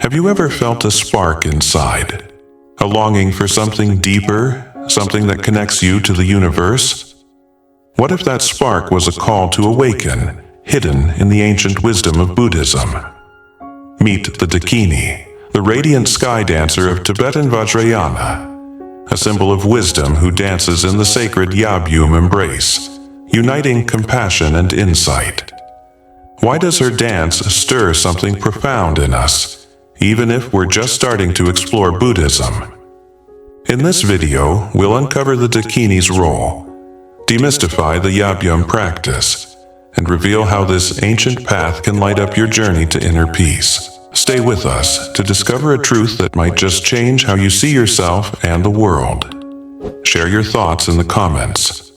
Have you ever felt a spark inside? A longing for something deeper, something that connects you to the universe? What if that spark was a call to awaken, hidden in the ancient wisdom of Buddhism? Meet the Dakini, the radiant sky dancer of Tibetan Vajrayana, a symbol of wisdom who dances in the sacred Yab-Yum embrace, uniting compassion and insight. Why does her dance stir something profound in us, even if we're just starting to explore Buddhism? In this video, we'll uncover the Dakini's role, demystify the Yab-Yum practice, and reveal how this ancient path can light up your journey to inner peace. Stay with us to discover a truth that might just change how you see yourself and the world. Share your thoughts in the comments.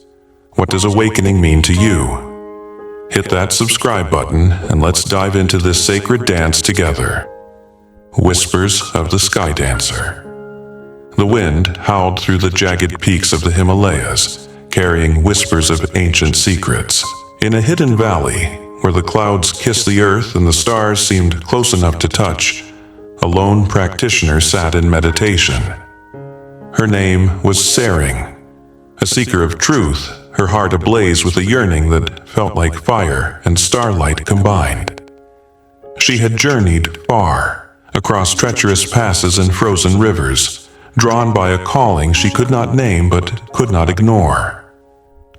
What does awakening mean to you? Hit that subscribe button and let's dive into this sacred dance together. Whispers of the Sky Dancer. The wind howled through the jagged peaks of the Himalayas, carrying whispers of ancient secrets. In a hidden valley, where the clouds kissed the earth and the stars seemed close enough to touch, a lone practitioner sat in meditation. Her name was Tsering, a seeker of truth, her heart ablaze with a yearning that felt like fire and starlight combined. She had journeyed far, across treacherous passes and frozen rivers, drawn by a calling she could not name but could not ignore.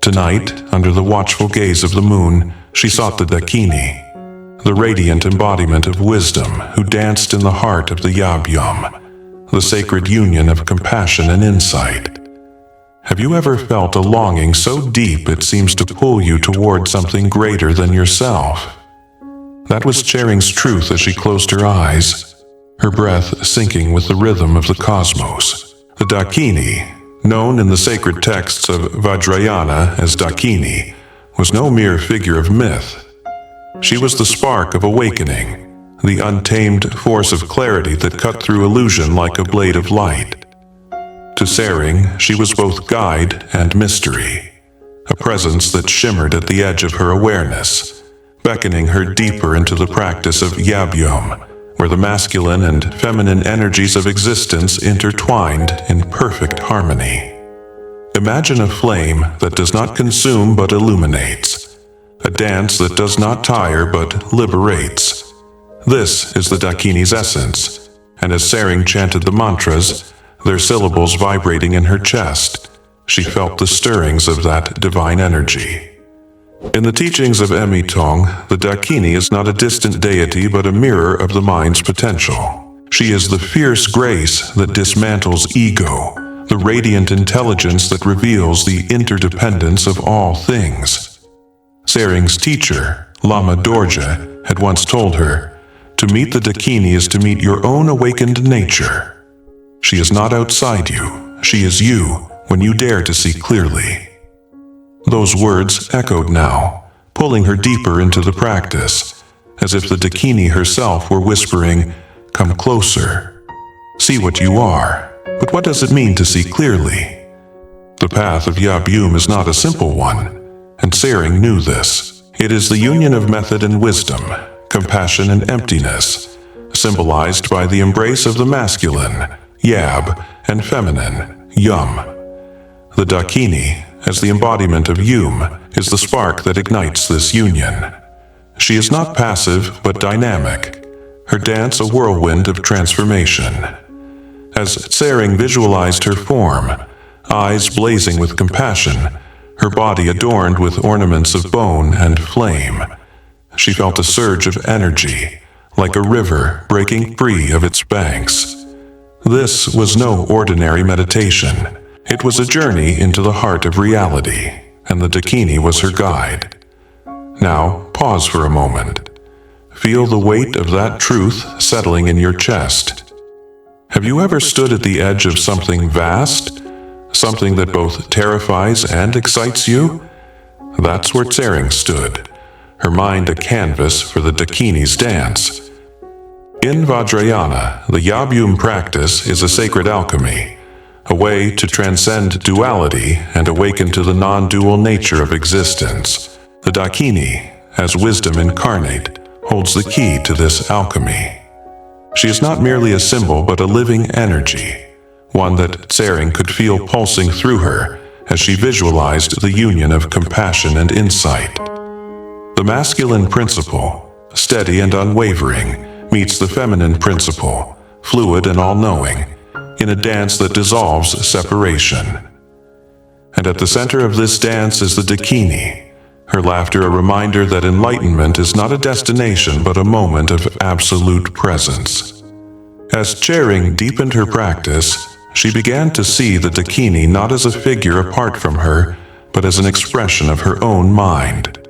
Tonight, under the watchful gaze of the moon, she sought the Dakini, the radiant embodiment of wisdom who danced in the heart of the Yab-Yum, the sacred union of compassion and insight. Have you ever felt a longing so deep it seems to pull you toward something greater than yourself? That was Tsering's truth as she closed her eyes, her breath syncing with the rhythm of the cosmos. The Dakini, known in the sacred texts of Vajrayana as Dakini, was no mere figure of myth. She was the spark of awakening, the untamed force of clarity that cut through illusion like a blade of light. To Tsering, she was both guide and mystery, a presence that shimmered at the edge of her awareness, beckoning her deeper into the practice of Yab-Yum, where the masculine and feminine energies of existence intertwined in perfect harmony. Imagine a flame that does not consume but illuminates, a dance that does not tire but liberates. This is the Dakini's essence, and as Tsering chanted the mantras, their syllables vibrating in her chest, she felt the stirrings of that divine energy. In the teachings of Emi Tong, the Dakini is not a distant deity but a mirror of the mind's potential. She is the fierce grace that dismantles ego, the radiant intelligence that reveals the interdependence of all things. Tsering's teacher, Lama Dorje, had once told her, "To meet the Dakini is to meet your own awakened nature." She is not outside you, she is you when you dare to see clearly. Those words echoed now, pulling her deeper into the practice, as if the Dakini herself were whispering, "Come closer. See what you are. But what does it mean to see clearly?" The path of Yab-Yum is not a simple one, and Tsering knew this. It is the union of method and wisdom, compassion and emptiness, symbolized by the embrace of the masculine, Yab, and feminine, Yum. The Dakini, as the embodiment of Yum, is the spark that ignites this union. She is not passive but dynamic, her dance a whirlwind of transformation. As Tsering visualized her form, eyes blazing with compassion, her body adorned with ornaments of bone and flame, she felt a surge of energy, like a river breaking free of its banks. This was no ordinary meditation. It was a journey into the heart of reality, and the Dakini was her guide. Now, pause for a moment. Feel the weight of that truth settling in your chest. Have you ever stood at the edge of something vast? Something that both terrifies and excites you? That's where Tsering stood, her mind a canvas for the Dakini's dance. In Vajrayana, the Yab-Yum practice is a sacred alchemy, a way to transcend duality and awaken to the non-dual nature of existence. The Dakini, as wisdom incarnate, holds the key to this alchemy. She is not merely a symbol but a living energy, one that Tsering could feel pulsing through her as she visualized the union of compassion and insight. The masculine principle, steady and unwavering, meets the feminine principle, fluid and all-knowing, in a dance that dissolves separation. And at the center of this dance is the Dakini, her laughter a reminder that enlightenment is not a destination but a moment of absolute presence. As Tsering deepened her practice, she began to see the Dakini not as a figure apart from her, but as an expression of her own mind.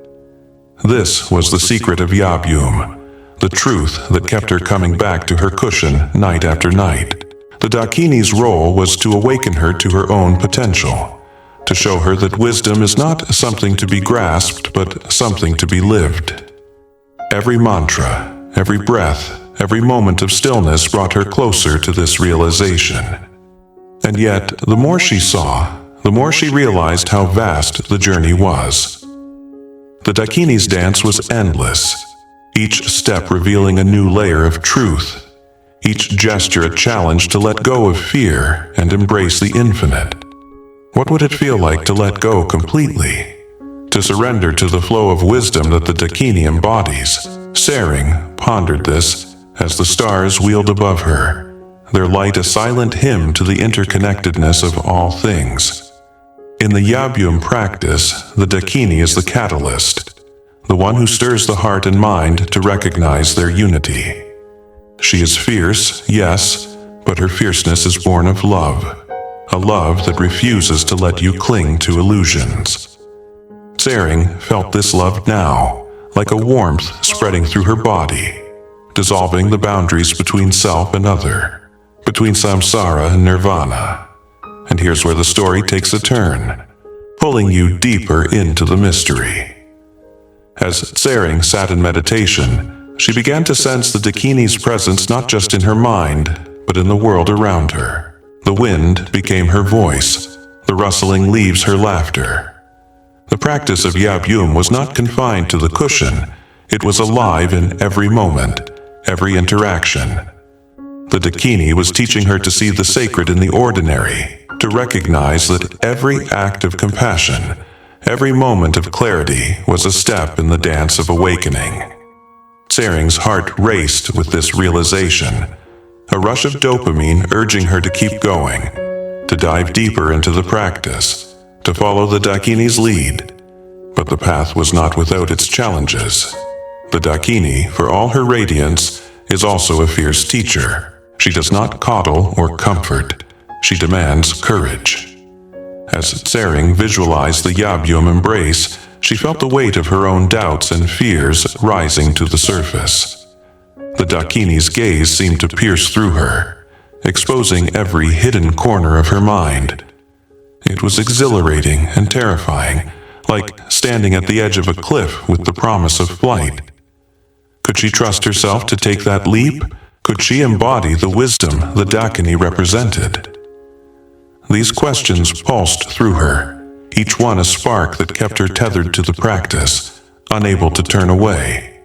This was the secret of Yab-Yum, the truth that kept her coming back to her cushion night after night. The Dakini's role was to awaken her to her own potential, to show her that wisdom is not something to be grasped, but something to be lived. Every mantra, every breath, every moment of stillness brought her closer to this realization. And yet, the more she saw, the more she realized how vast the journey was. The Dakini's dance was endless, each step revealing a new layer of truth, each gesture a challenge to let go of fear and embrace the infinite. What would it feel like to let go completely? To surrender to the flow of wisdom that the Dakini embodies? Tsering pondered this as the stars wheeled above her, their light a silent hymn to the interconnectedness of all things. In the Yab-Yum practice, the Dakini is the catalyst, the one who stirs the heart and mind to recognize their unity. She is fierce, yes, but her fierceness is born of love, a love that refuses to let you cling to illusions. Tsering felt this love now, like a warmth spreading through her body, dissolving the boundaries between self and other, between samsara and nirvana. And here's where the story takes a turn, pulling you deeper into the mystery. As Tsering sat in meditation, she began to sense the Dakini's presence not just in her mind, but in the world around her. The wind became her voice, the rustling leaves her laughter. The practice of Yab-Yum was not confined to the cushion, it was alive in every moment, every interaction. The Dakini was teaching her to see the sacred in the ordinary, to recognize that every act of compassion, every moment of clarity was a step in the dance of awakening. Tsering's heart raced with this realization, a rush of dopamine urging her to keep going, to dive deeper into the practice, to follow the Dakini's lead. But the path was not without its challenges. The Dakini, for all her radiance, is also a fierce teacher. She does not coddle or comfort. She demands courage. As Tsering visualized the Yab-Yum embrace, she felt the weight of her own doubts and fears rising to the surface. The Dakini's gaze seemed to pierce through her, exposing every hidden corner of her mind. It was exhilarating and terrifying, like standing at the edge of a cliff with the promise of flight. Could she trust herself to take that leap? Could she embody the wisdom the Dakini represented? These questions pulsed through her, each one a spark that kept her tethered to the practice, unable to turn away.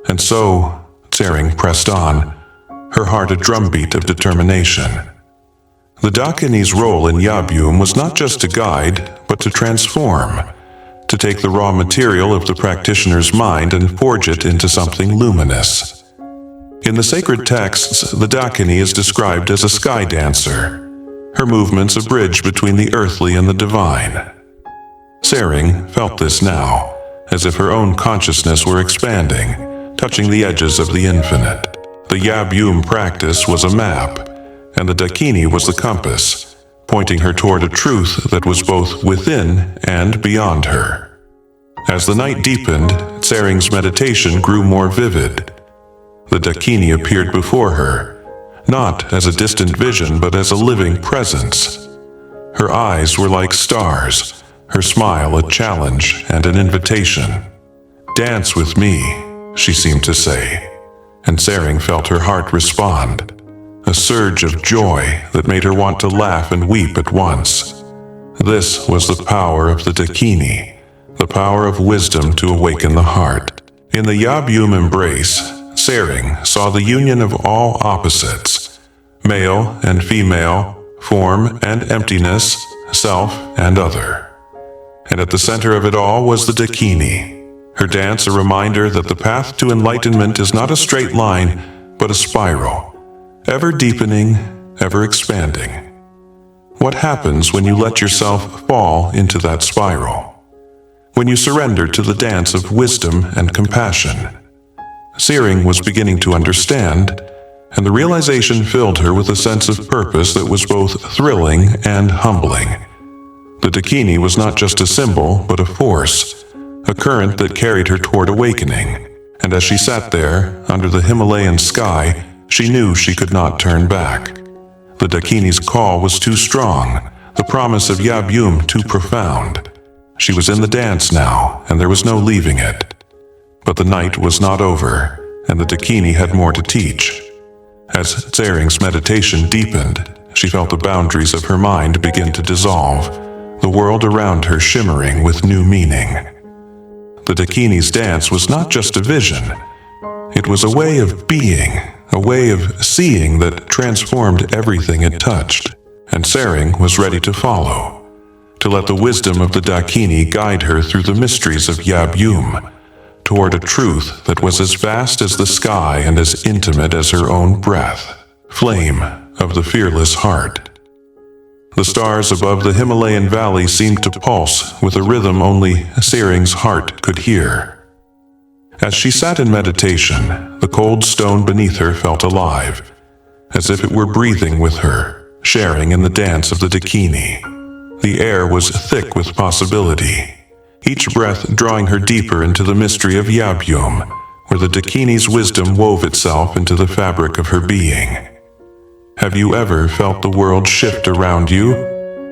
And so, Tsering pressed on, her heart a drumbeat of determination. The Dakini's role in Yab-Yum was not just to guide, but to transform, to take the raw material of the practitioner's mind and forge it into something luminous. In the sacred texts, the Dakini is described as a sky dancer, her movements a bridge between the earthly and the divine. Tsering felt this now, as if her own consciousness were expanding, touching the edges of the infinite. The Yab-Yum practice was a map, and the Dakini was the compass, pointing her toward a truth that was both within and beyond her. As the night deepened, Tsering's meditation grew more vivid. The Dakini appeared before her, not as a distant vision but as a living presence. Her eyes were like stars, her smile a challenge and an invitation. "Dance with me," she seemed to say, and Tsering felt her heart respond, a surge of joy that made her want to laugh and weep at once. This was the power of the Dakini, the power of wisdom to awaken the heart. In the Yab-Yum embrace, Tsering saw the union of all opposites, male and female, form and emptiness, self and other. And at the center of it all was the Dakini, her dance a reminder that the path to enlightenment is not a straight line, but a spiral, ever deepening, ever expanding. What happens when you let yourself fall into that spiral? When you surrender to the dance of wisdom and compassion? Tsering was beginning to understand, and the realization filled her with a sense of purpose that was both thrilling and humbling. The Dakini was not just a symbol, but a force, a current that carried her toward awakening, and as she sat there, under the Himalayan sky, she knew she could not turn back. The Dakini's call was too strong, the promise of Yab-Yum too profound. She was in the dance now, and there was no leaving it. But the night was not over, and the Dakini had more to teach. As Tsering's meditation deepened, she felt the boundaries of her mind begin to dissolve, the world around her shimmering with new meaning. The Dakini's dance was not just a vision. It was a way of being, a way of seeing that transformed everything it touched, and Tsering was ready to follow, to let the wisdom of the Dakini guide her through the mysteries of Yab-Yum, toward a truth that was as vast as the sky and as intimate as her own breath, flame of the fearless heart. The stars above the Himalayan valley seemed to pulse with a rhythm only Tsering's heart could hear. As she sat in meditation, the cold stone beneath her felt alive, as if it were breathing with her, sharing in the dance of the Dakini. The air was thick with possibility, each breath drawing her deeper into the mystery of Yab-Yum, where the Dakini's wisdom wove itself into the fabric of her being. Have you ever felt the world shift around you,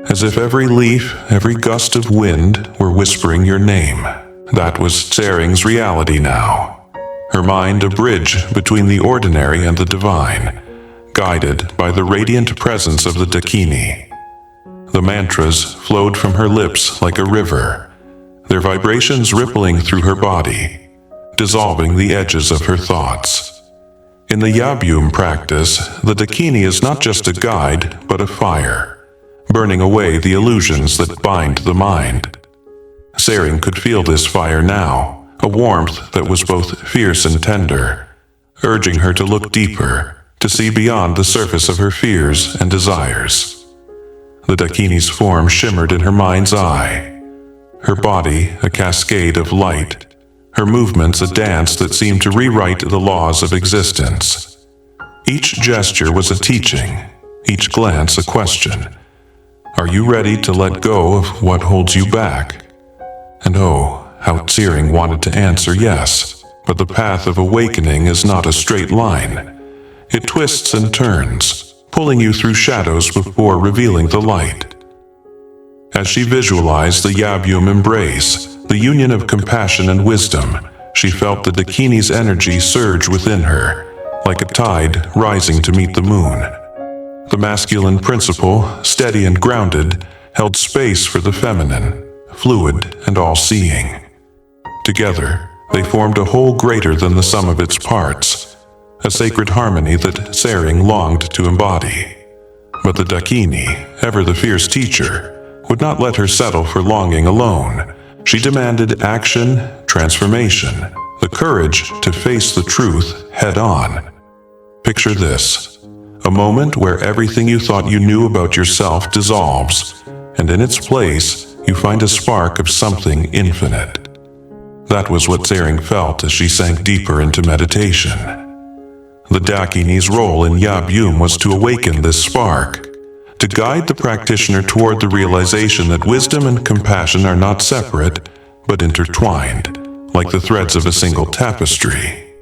as if every leaf, every gust of wind were whispering your name? That was Tsering's reality now. Her mind a bridge between the ordinary and the divine, guided by the radiant presence of the Dakini. The mantras flowed from her lips like a river, their vibrations rippling through her body, dissolving the edges of her thoughts. In the Yab-Yum practice, the Dakini is not just a guide, but a fire, burning away the illusions that bind the mind. Tsering could feel this fire now, a warmth that was both fierce and tender, urging her to look deeper, to see beyond the surface of her fears and desires. The Dakini's form shimmered in her mind's eye, her body a cascade of light, her movements a dance that seemed to rewrite the laws of existence. Each gesture was a teaching, each glance a question. Are you ready to let go of what holds you back? And oh, how Tsering wanted to answer yes, but the path of awakening is not a straight line. It twists and turns, pulling you through shadows before revealing the light. As she visualized the Yab-Yum embrace, the union of compassion and wisdom, she felt the Dakini's energy surge within her, like a tide rising to meet the moon. The masculine principle, steady and grounded, held space for the feminine, fluid and all-seeing. Together, they formed a whole greater than the sum of its parts, a sacred harmony that Tsering longed to embody. But the Dakini, ever the fierce teacher, would not let her settle for longing alone. She demanded action, transformation, the courage to face the truth head-on. Picture this: a moment where everything you thought you knew about yourself dissolves, and in its place, you find a spark of something infinite. That was what Tsering felt as she sank deeper into meditation. The Dakini's role in Yab-Yum was to awaken this spark, to guide the practitioner toward the realization that wisdom and compassion are not separate, but intertwined, like the threads of a single tapestry.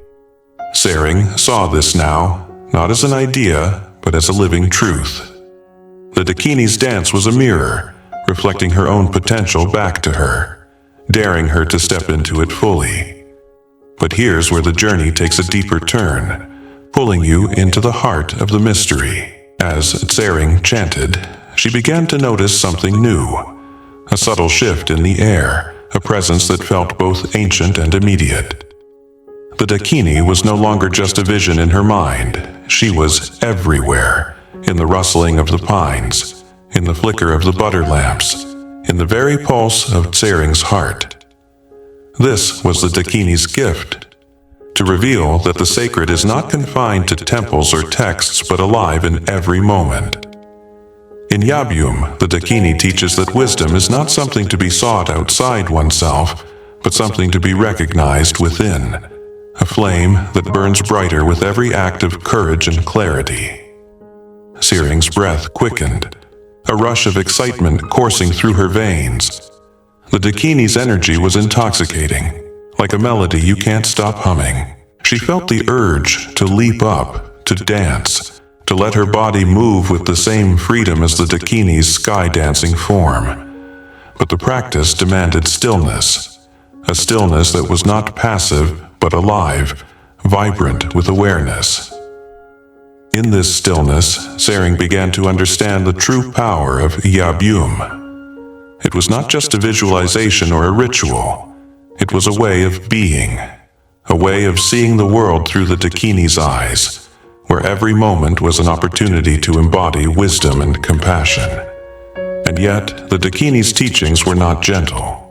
Tsering saw this now, not as an idea, but as a living truth. The Dakini's dance was a mirror, reflecting her own potential back to her, daring her to step into it fully. But here's where the journey takes a deeper turn, pulling you into the heart of the mystery. As Tsering chanted, she began to notice something new, a subtle shift in the air, a presence that felt both ancient and immediate. The Dakini was no longer just a vision in her mind. She was everywhere, in the rustling of the pines, in the flicker of the butter lamps, in the very pulse of Tsering's heart. This was the Dakini's gift, to reveal that the sacred is not confined to temples or texts but alive in every moment. In Yab-Yum, the Dakini teaches that wisdom is not something to be sought outside oneself, but something to be recognized within, a flame that burns brighter with every act of courage and clarity. Tsering's breath quickened, a rush of excitement coursing through her veins. The Dakini's energy was intoxicating, like a melody you can't stop humming. She felt the urge to leap up, to dance, to let her body move with the same freedom as the Dakini's sky-dancing form. But the practice demanded stillness, a stillness that was not passive but alive, vibrant with awareness. In this stillness, Tsering began to understand the true power of Yab-Yum. It was not just a visualization or a ritual. It was a way of being, a way of seeing the world through the Dakini's eyes, where every moment was an opportunity to embody wisdom and compassion. And yet, the Dakini's teachings were not gentle.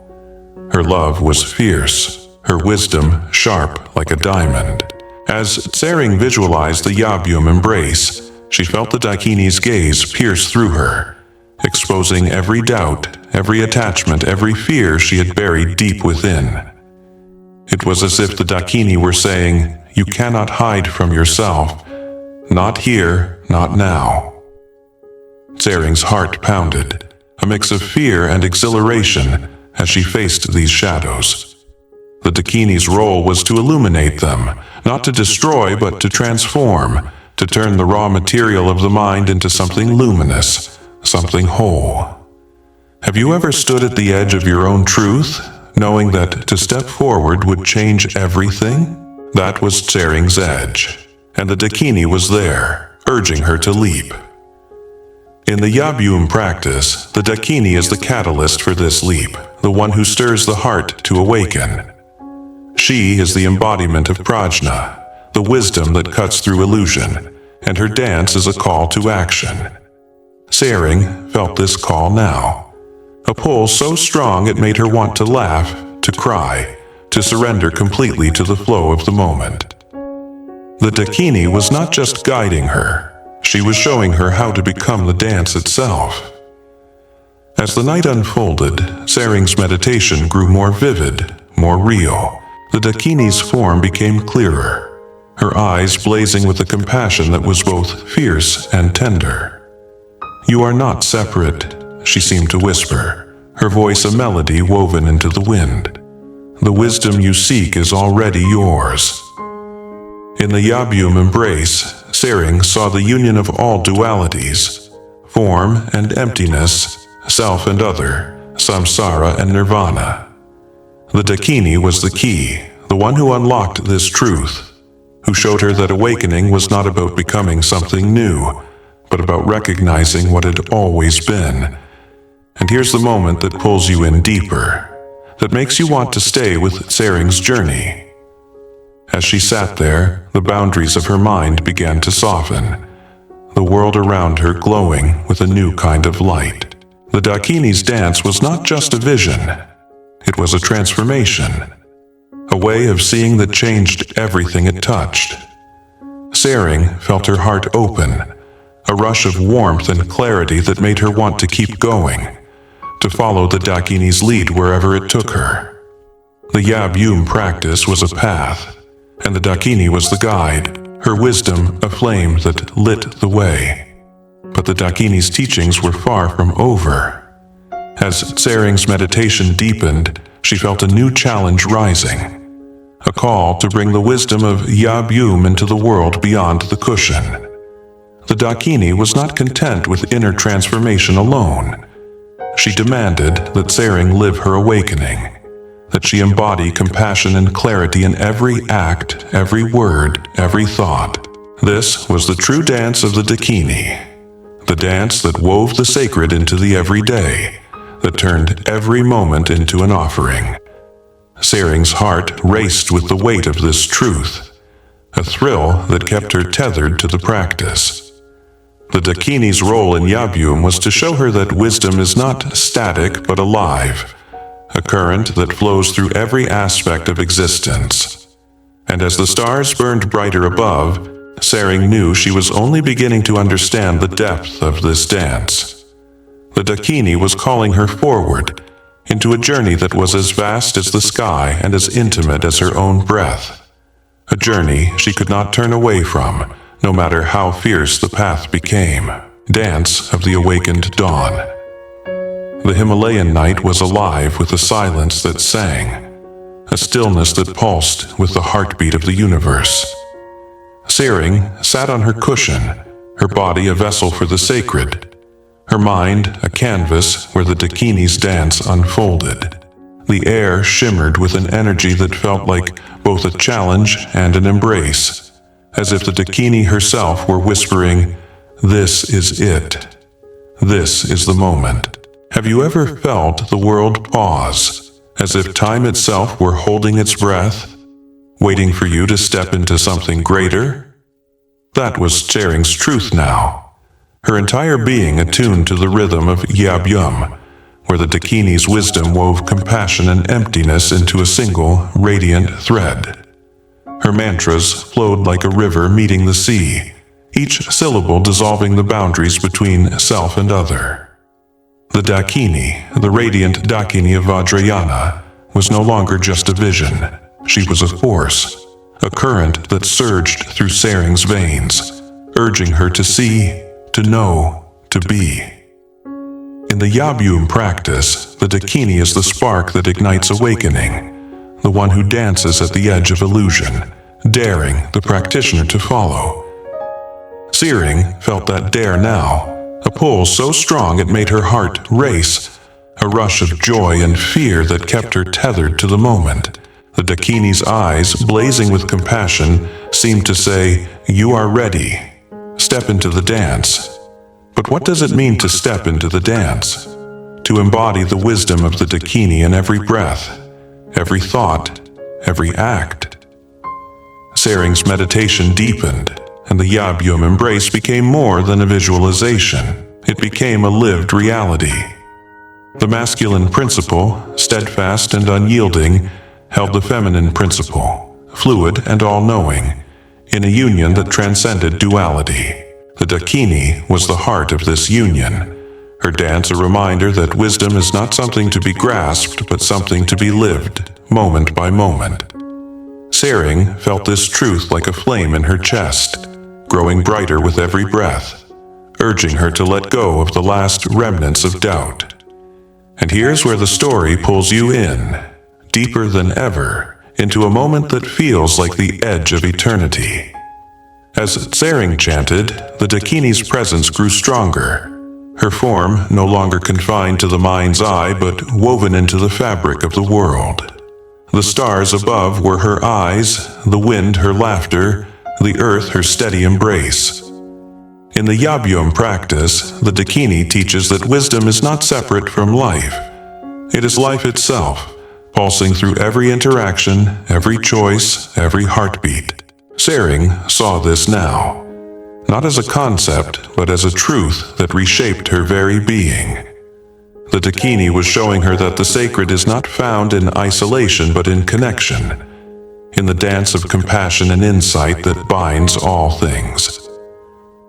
Her love was fierce, her wisdom sharp like a diamond. As Tsering visualized the Yab-Yum embrace, she felt the Dakini's gaze pierce through her, exposing every doubt, every attachment, every fear she had buried deep within. It was as if the Dakini were saying, "You cannot hide from yourself. Not here, not now." Tsering's heart pounded, a mix of fear and exhilaration as she faced these shadows. The Dakini's role was to illuminate them, not to destroy but to transform, to turn the raw material of the mind into something luminous, something whole. Have you ever stood at the edge of your own truth, knowing that to step forward would change everything? That was Tsering's edge, and the Dakini was there, urging her to leap. In the Yab-Yum practice, the Dakini is the catalyst for this leap, the one who stirs the heart to awaken. She is the embodiment of prajna, the wisdom that cuts through illusion, and her dance is a call to action. Tsering felt this call now, a pull so strong it made her want to laugh, to cry, to surrender completely to the flow of the moment. The Dakini was not just guiding her, she was showing her how to become the dance itself. As the night unfolded, Tsering's meditation grew more vivid, more real. The Dakini's form became clearer, her eyes blazing with a compassion that was both fierce and tender. "You are not separate," she seemed to whisper, her voice a melody woven into the wind. "The wisdom you seek is already yours." In the Yab-Yum embrace, Tsering saw the union of all dualities, form and emptiness, self and other, samsara and nirvana. The Dakini was the key, the one who unlocked this truth, who showed her that awakening was not about becoming something new, but about recognizing what had always been. And here's the moment that pulls you in deeper, that makes you want to stay with Tsering's journey. As she sat there, the boundaries of her mind began to soften, the world around her glowing with a new kind of light. The Dakini's dance was not just a vision, it was a transformation, a way of seeing that changed everything it touched. Tsering felt her heart open, a rush of warmth and clarity that made her want to keep going, to follow the Dakini's lead wherever it took her. The Yab-Yum practice was a path, and the Dakini was the guide, her wisdom a flame that lit the way. But the Dakini's teachings were far from over. As Tsering's meditation deepened, she felt a new challenge rising, a call to bring the wisdom of Yab-Yum into the world beyond the cushion. The Dakini was not content with inner transformation alone. She demanded that Tsering live her awakening, that she embody compassion and clarity in every act, every word, every thought. This was the true dance of the Dakini, the dance that wove the sacred into the everyday, that turned every moment into an offering. Sering's heart raced with the weight of this truth, a thrill that kept her tethered to the practice. The Dakini's role in Yab-Yum was to show her that wisdom is not static but alive, a current that flows through every aspect of existence. And as the stars burned brighter above, Sering knew she was only beginning to understand the depth of this dance. The Dakini was calling her forward, into a journey that was as vast as the sky and as intimate as her own breath. A journey she could not turn away from, no matter how fierce the path became. Dance of the Awakened Dawn. The Himalayan night was alive with a silence that sang, a stillness that pulsed with the heartbeat of the universe. Sering sat on her cushion, her body a vessel for the sacred, her mind a canvas where the Dakini's dance unfolded. The air shimmered with an energy that felt like both a challenge and an embrace, as if the Dakini herself were whispering, "This is it. This is the moment." Have you ever felt the world pause, as if time itself were holding its breath, waiting for you to step into something greater? That was Sering's truth now, her entire being attuned to the rhythm of Yab-Yum, where the Dakini's wisdom wove compassion and emptiness into a single, radiant thread. Her mantras flowed like a river meeting the sea, each syllable dissolving the boundaries between self and other. The Dakini, the radiant Dakini of Vajrayana, was no longer just a vision. She was a force, a current that surged through Sering's veins, urging her to see, to know, to be. In the Yab-Yum practice, the Dakini is the spark that ignites awakening, the one who dances at the edge of illusion, daring the practitioner to follow. Sering felt that dare now, a pull so strong it made her heart race, a rush of joy and fear that kept her tethered to the moment. The Dakini's eyes, blazing with compassion, seemed to say, "You are ready. Step into the dance." But what does it mean to step into the dance? To embody the wisdom of the Dakini in every breath, every thought, every act. Sering's meditation deepened, and the Yab-Yum embrace became more than a visualization. It became a lived reality. The masculine principle, steadfast and unyielding, held the feminine principle, fluid and all-knowing, in a union that transcended duality. The Dakini was the heart of this union, her dance a reminder that wisdom is not something to be grasped, but something to be lived, moment by moment. Sering felt this truth like a flame in her chest, growing brighter with every breath, urging her to let go of the last remnants of doubt. And here's where the story pulls you in, deeper than ever, into a moment that feels like the edge of eternity. As Sering chanted, the Dakini's presence grew stronger, her form no longer confined to the mind's eye but woven into the fabric of the world. The stars above were her eyes, the wind her laughter, the earth her steady embrace. In the Yab-Yum practice, the Dakini teaches that wisdom is not separate from life. It is life itself, pulsing through every interaction, every choice, every heartbeat. Sering saw this now, not as a concept, but as a truth that reshaped her very being. The Dakini was showing her that the sacred is not found in isolation but in connection, in the dance of compassion and insight that binds all things.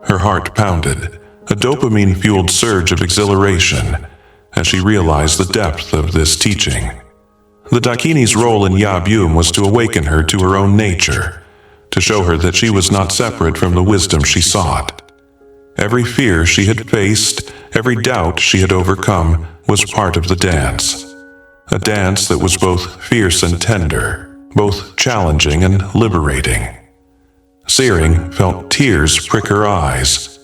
Her heart pounded, a dopamine-fueled surge of exhilaration, as she realized the depth of this teaching. The Dakini's role in Yab-Yum was to awaken her to her own nature, to show her that she was not separate from the wisdom she sought. Every fear she had faced, every doubt she had overcome, was part of the dance. A dance that was both fierce and tender, both challenging and liberating. Sering felt tears prick her eyes,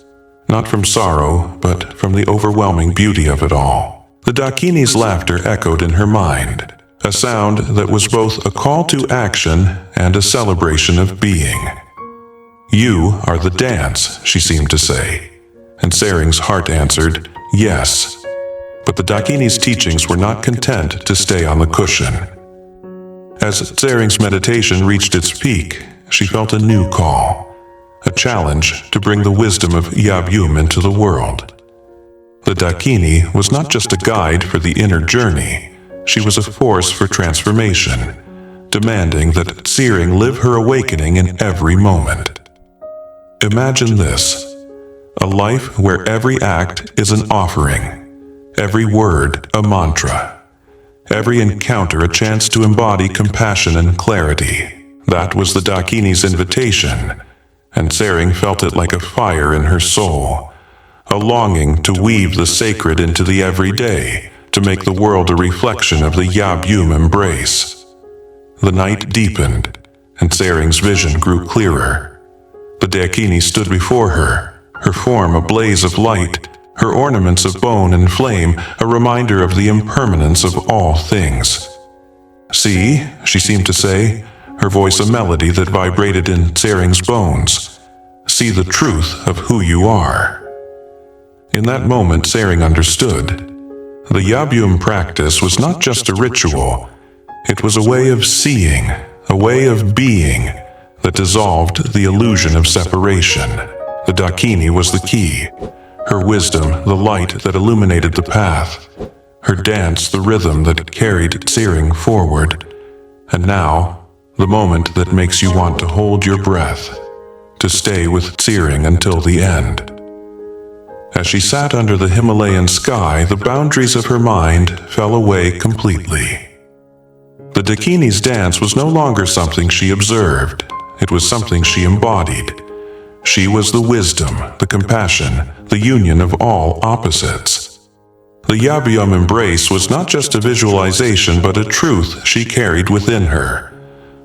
not from sorrow, but from the overwhelming beauty of it all. The Dakini's laughter echoed in her mind, a sound that was both a call to action and a celebration of being. "You are the dance," she seemed to say, and Sering's heart answered, "Yes." But the Dakini's teachings were not content to stay on the cushion. As Tsering's meditation reached its peak, she felt a new call, a challenge to bring the wisdom of Yab-Yum into the world. The Dakini was not just a guide for the inner journey, she was a force for transformation, demanding that Tsering live her awakening in every moment. Imagine this, a life where every act is an offering, every word a mantra, every encounter a chance to embody compassion and clarity. That was the Dakini's invitation, and Tsering felt it like a fire in her soul, a longing to weave the sacred into the everyday, to make the world a reflection of the Yab-Yum embrace. The night deepened, and Tsering's vision grew clearer. The Dakini stood before her, her form a blaze of light, her ornaments of bone and flame, a reminder of the impermanence of all things. "See," she seemed to say, her voice a melody that vibrated in Tsering's bones. "See the truth of who you are." In that moment, Tsering understood. The Yab-Yum practice was not just a ritual. It was a way of seeing, a way of being, that dissolved the illusion of separation. The Dakini was the key, her wisdom the light that illuminated the path, her dance the rhythm that carried Tsering forward. And now, the moment that makes you want to hold your breath, to stay with Tsering until the end. As she sat under the Himalayan sky, the boundaries of her mind fell away completely. The Dakini's dance was no longer something she observed. It was something she embodied. She was the wisdom, the compassion, the union of all opposites. The Yab-Yum embrace was not just a visualization, but a truth she carried within her.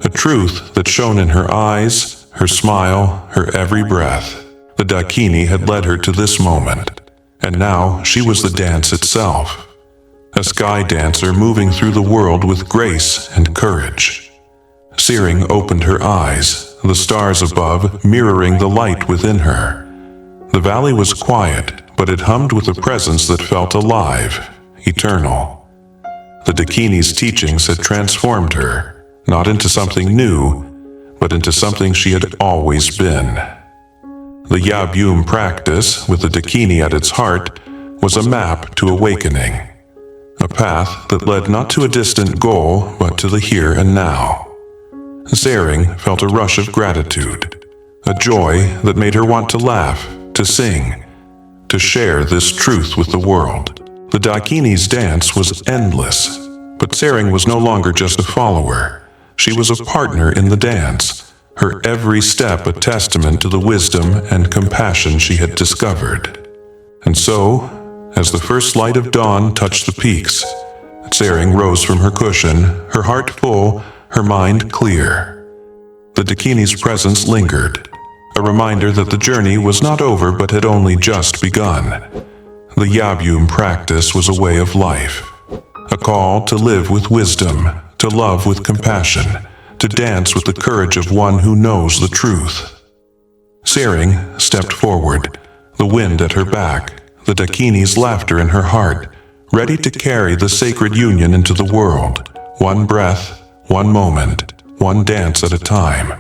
A truth that shone in her eyes, her smile, her every breath. The Dakini had led her to this moment, and now she was the dance itself. A sky dancer moving through the world with grace and courage. Tsering opened her eyes, the stars above mirroring the light within her. The valley was quiet, but it hummed with a presence that felt alive, eternal. The Dakini's teachings had transformed her, not into something new, but into something she had always been. The Yab-Yum practice, with the Dakini at its heart, was a map to awakening. A path that led not to a distant goal, but to the here and now. Tsering felt a rush of gratitude, a joy that made her want to laugh, to sing, to share this truth with the world. The Dakini's dance was endless, but Tsering was no longer just a follower. She was a partner in the dance, her every step a testament to the wisdom and compassion she had discovered. And so, as the first light of dawn touched the peaks, Tsering rose from her cushion, her heart full, her mind clear. The Dakini's presence lingered, a reminder that the journey was not over but had only just begun. The Yab-Yum practice was a way of life, a call to live with wisdom, to love with compassion, to dance with the courage of one who knows the truth. Tsering stepped forward, the wind at her back, the Dakini's laughter in her heart, ready to carry the sacred union into the world, one breath, one moment, one dance at a time.